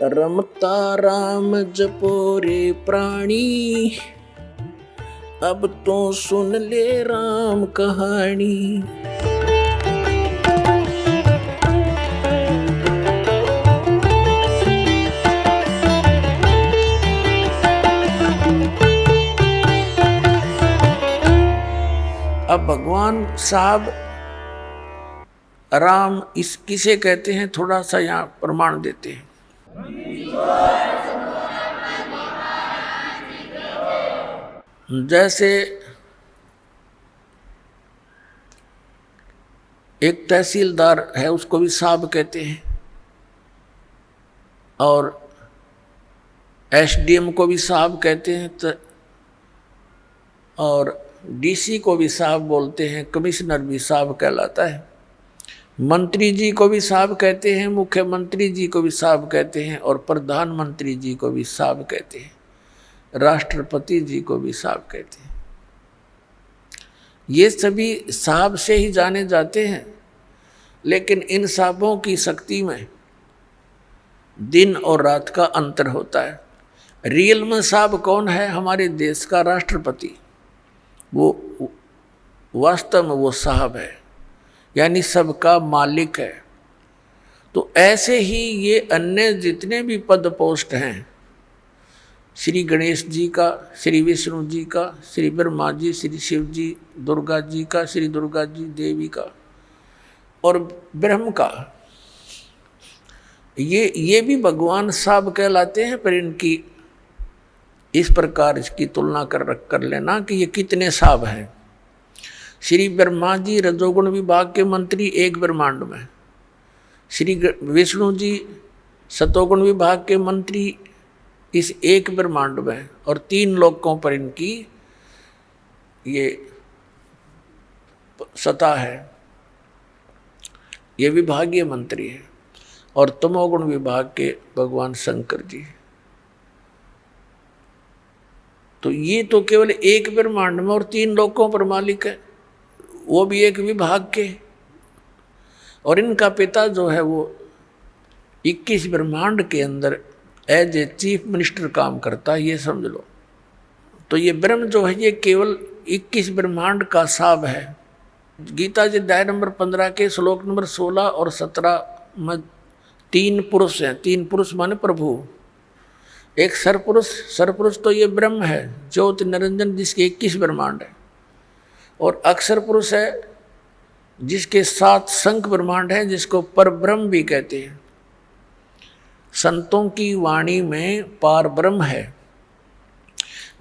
रमता राम जपो रे प्राणी, अब तो सुन ले राम कहानी। अब भगवान साहब राम इस किसे कहते हैं, थोड़ा सा यहाँ प्रमाण देते हैं। जैसे एक तहसीलदार है, उसको भी साहब कहते हैं, और एसडीएम को भी साहब कहते हैं, और डीसी को भी साहब बोलते हैं, कमिश्नर भी साहब कहलाता है, मंत्री जी को भी साहब कहते हैं, मुख्यमंत्री जी को भी साहब कहते हैं, और प्रधानमंत्री जी को भी साहब कहते हैं, राष्ट्रपति जी को भी साहब कहते हैं। ये सभी साहब से ही जाने जाते हैं, लेकिन इन साहबों की शक्ति में दिन और रात का अंतर होता है। रियल में साहब कौन है? हमारे देश का राष्ट्रपति, वो वास्तव में वो साहब है, यानी सबका मालिक है। तो ऐसे ही ये अन्य जितने भी पद पोस्ट हैं, श्री गणेश जी का, श्री विष्णु जी का, श्री ब्रह्मा जी, श्री शिव जी, दुर्गा जी का, श्री दुर्गा जी देवी का, और ब्रह्म का, ये भी भगवान साहब कहलाते हैं। पर इनकी इस प्रकार इसकी तुलना कर लेना कि ये कितने साहब हैं। श्री ब्रह्मा जी रजोगुण विभाग के मंत्री एक ब्रह्मांड में, श्री विष्णु जी सतोगुण विभाग के मंत्री इस एक ब्रह्मांड में, और 3 लोकों पर इनकी ये सत्ता है, ये विभागीय मंत्री है। और तमोगुण विभाग के भगवान शंकर जी। तो ये तो केवल एक ब्रह्मांड में और 3 लोकों पर मालिक है, वो भी एक विभाग के। और इनका पिता जो है वो 21 ब्रह्मांड के अंदर एज ए चीफ मिनिस्टर काम करता है, ये समझ लो। तो ये ब्रह्म जो है ये केवल 21 ब्रह्मांड का साहब है। गीता जी अध्याय नंबर 15 के श्लोक नंबर 16 और 17 में 3 पुरुष हैं। 3 पुरुष माने प्रभु। एक सरपुरुष तो ये ब्रह्म है, ज्योति निरंजन, जिसके 21 ब्रह्मांड है। और अक्षर पुरुष है जिसके 7 शंख ब्रह्मांड हैं, जिसको परब्रह्म भी कहते हैं। संतों की वाणी में पार ब्रह्म है।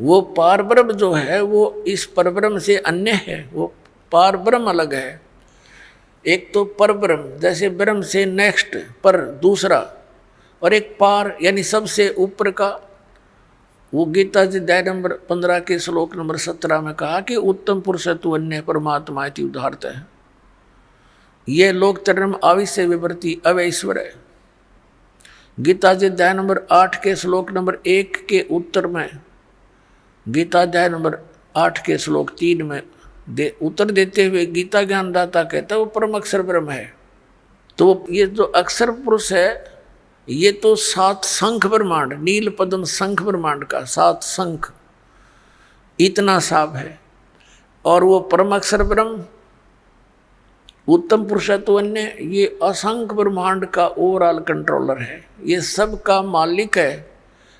वो पार ब्रह्म जो है वो इस परब्रह्म से अन्य है, वो पार ब्रह्म अलग है। एक तो परब्रह्म, जैसे ब्रह्म से नेक्स्ट पर दूसरा, और एक पार यानी सबसे ऊपर का। वो गीता जी अध्याय नंबर 15 के श्लोक नंबर 17 में कहा कि उत्तम पुरुष तु अन्य परमात्मा इति उदाहरत है। ये लोक तरम आविश्य विवर्ती अवैश्वर है। गीता जी अध्याय नंबर 8 के श्लोक नंबर 1 के उत्तर में, गीता अध्याय नंबर 8 के श्लोक 3 में उत्तर देते हुए गीता ज्ञानदाता कहता है वो परम अक्षर ब्रह्म है। तो ये जो अक्षर पुरुष है ये तो 7 शंख ब्रह्मांड, नील पद्म शंख ब्रह्मांड का 7 शंख, इतना साहब है। और वो परम अक्षर ब्रह्म उत्तम पुरुषत्व अन्य, ये असंख्य ब्रह्मांड का ओवरऑल कंट्रोलर है, ये सब का मालिक है।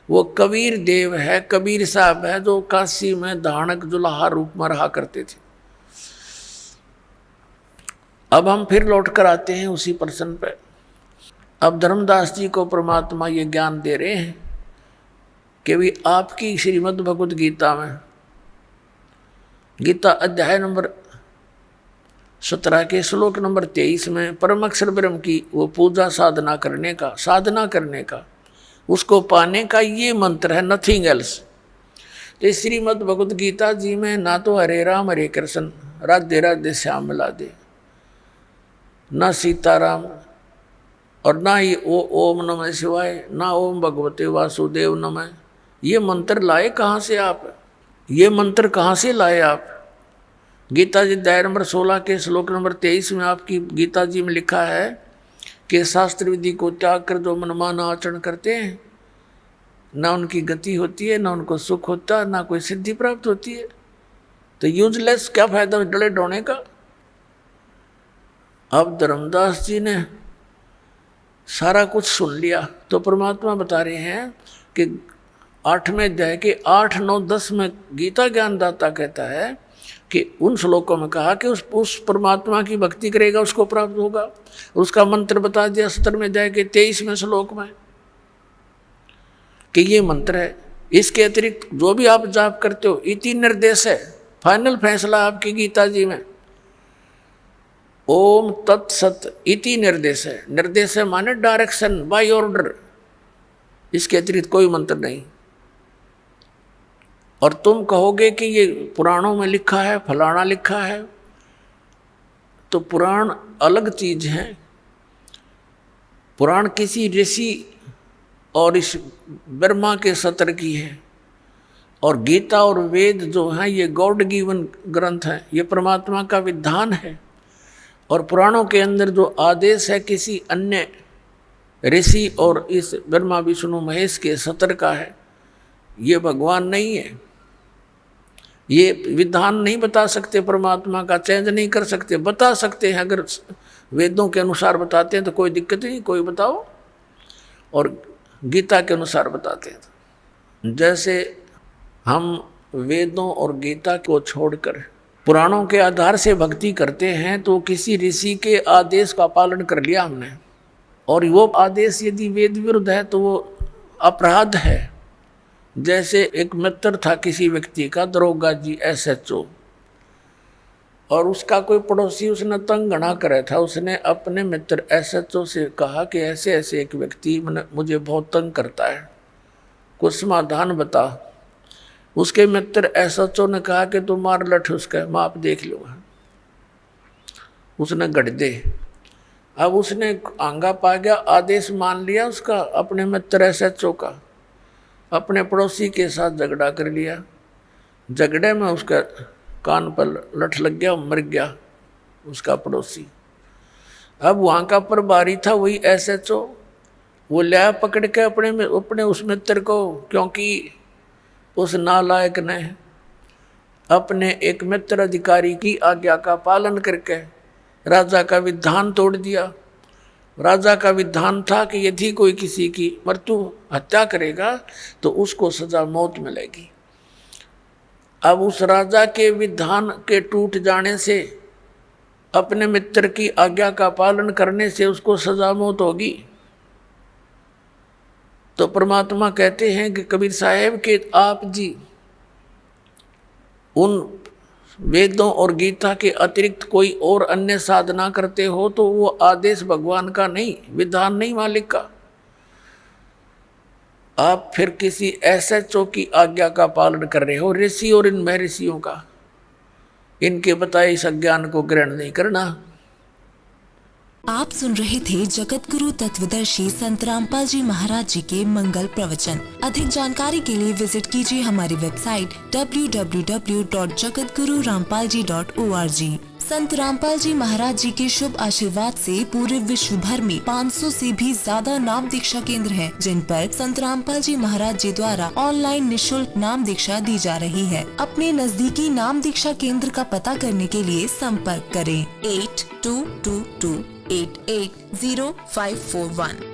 वो कबीर देव है, कबीर साहब है, जो काशी में धानक जुलाहा रूप में रहा करते थे। अब हम फिर लौट कर आते हैं उसी प्रश्न पे। अब धर्मदास जी को परमात्मा ये ज्ञान दे रहे हैं कि भी आपकी श्रीमद् भगवद गीता में, गीता अध्याय नंबर 17 के श्लोक नंबर 23 में परम अक्षर ब्रह्म की वो पूजा साधना करने का उसको पाने का ये मंत्र है, नथिंग एल्स। तो श्रीमद् भगवद गीता जी में ना तो हरे राम हरे कृष्ण राधे राधे श्याम मिला दे, ना सीताराम, और ना ही ओम नमः शिवाय, ना ओम भगवते वासुदेव नमः। ये मंत्र लाए कहाँ से आप? ये मंत्र कहाँ से लाए आप? गीता जी अध्याय नंबर 16 के श्लोक नंबर 23 में आपकी गीता जी में लिखा है के शास्त्र विधि को त्याग कर जो मनमाना आचरण करते हैं, ना उनकी गति होती है, ना उनको सुख होता, ना कोई सिद्धि प्राप्त होती है। तो यूजलेस, क्या फायदा डले डोने का। अब धर्मदास जी ने सारा कुछ सुन लिया, तो परमात्मा बता रहे हैं कि 8वें अध्याय के 8, 9, 10 में गीता ज्ञानदाता कहता है कि उन श्लोकों में कहा कि उस परमात्मा की भक्ति करेगा उसको प्राप्त होगा। उसका मंत्र बता दिया 17वें अध्याय के 23वें श्लोक में कि ये मंत्र है। इसके अतिरिक्त जो भी आप जाप करते हो, इति निर्देश है, फाइनल फैसला आपकी गीता जी में। ओम तत्सत इति निर्देश है। निर्देश है माने डायरेक्शन, बाय ऑर्डर। इसके अतिरिक्त कोई मंत्र नहीं। और तुम कहोगे कि ये पुराणों में लिखा है, फलाना लिखा है, तो पुराण अलग चीज है। पुराण किसी ऋषि और इस ब्रह्मा के सत्र की है, और गीता और वेद जो हैं ये गॉड गिवन ग्रंथ है, ये परमात्मा का विधान है। और पुराणों के अंदर जो आदेश है किसी अन्य ऋषि और इस ब्रह्मा विष्णु महेश के सत्र का है, ये भगवान नहीं है। ये विधान नहीं बता सकते, परमात्मा का चेंज नहीं कर सकते। बता सकते हैं अगर वेदों के अनुसार बताते हैं तो कोई दिक्कत नहीं, कोई बताओ, और गीता के अनुसार बताते हैं। जैसे हम वेदों और गीता को छोड़कर पुराणों के आधार से भक्ति करते हैं, तो किसी ऋषि के आदेश का पालन कर लिया हमने, और वो आदेश यदि वेद विरुद्ध है तो वो अपराध है। जैसे एक मित्र था किसी व्यक्ति का, दरोगा जी SHO, और उसका कोई पड़ोसी उसने तंग घना करे था। उसने अपने मित्र SHO से कहा कि ऐसे ऐसे एक व्यक्ति मुझे बहुत तंग करता है, कुछ समाधान बता। उसके मित्र SHO ने कहा कि तू मार लठ उसका, मैं आप देख लूँगा। उसने गढ़ दे। अब उसने आंगा पा गया, आदेश मान लिया उसका, अपने मित्र SHO का, अपने पड़ोसी के साथ झगड़ा कर लिया। झगड़े में उसका कान पर लठ लग गया, मर गया उसका पड़ोसी। अब वहाँ का प्रभारी था वही SHO, वो लिया पकड़ के अपने उस मित्र को, क्योंकि उस नालायक ने अपने एक मित्र अधिकारी की आज्ञा का पालन करके राजा का विधान तोड़ दिया। राजा का विधान था कि यदि कोई किसी की मृत्यु हत्या करेगा तो उसको सजा मौत मिलेगी। अब उस राजा के विधान के टूट जाने से, अपने मित्र की आज्ञा का पालन करने से उसको सजा मौत होगी। तो परमात्मा कहते हैं कि कबीर साहेब के आप जी उन वेदों और गीता के अतिरिक्त कोई और अन्य साधना करते हो तो वो आदेश भगवान का नहीं, विधान नहीं, मालिक का। आप फिर किसी SHO की आज्ञा का पालन कर रहे हो, ऋषि और इन महर्षियों का, इनके बताए इस अज्ञान को ग्रहण नहीं करना। आप सुन रहे थे जगत गुरु तत्वदर्शी संत रामपाल जी महाराज जी के मंगल प्रवचन। अधिक जानकारी के लिए विजिट कीजिए हमारी वेबसाइट www.jagatgururampalji.org। संत रामपाल जी महाराज जी के शुभ आशीर्वाद से पूरे विश्व भर में 500 से भी ज्यादा नाम दीक्षा केंद्र हैं, जिन पर संत रामपाल जी महाराज जी द्वारा ऑनलाइन निशुल्क नाम दीक्षा दी जा रही है। अपने नजदीकी नाम दीक्षा केंद्र का पता करने के लिए संपर्क करें 8222880541।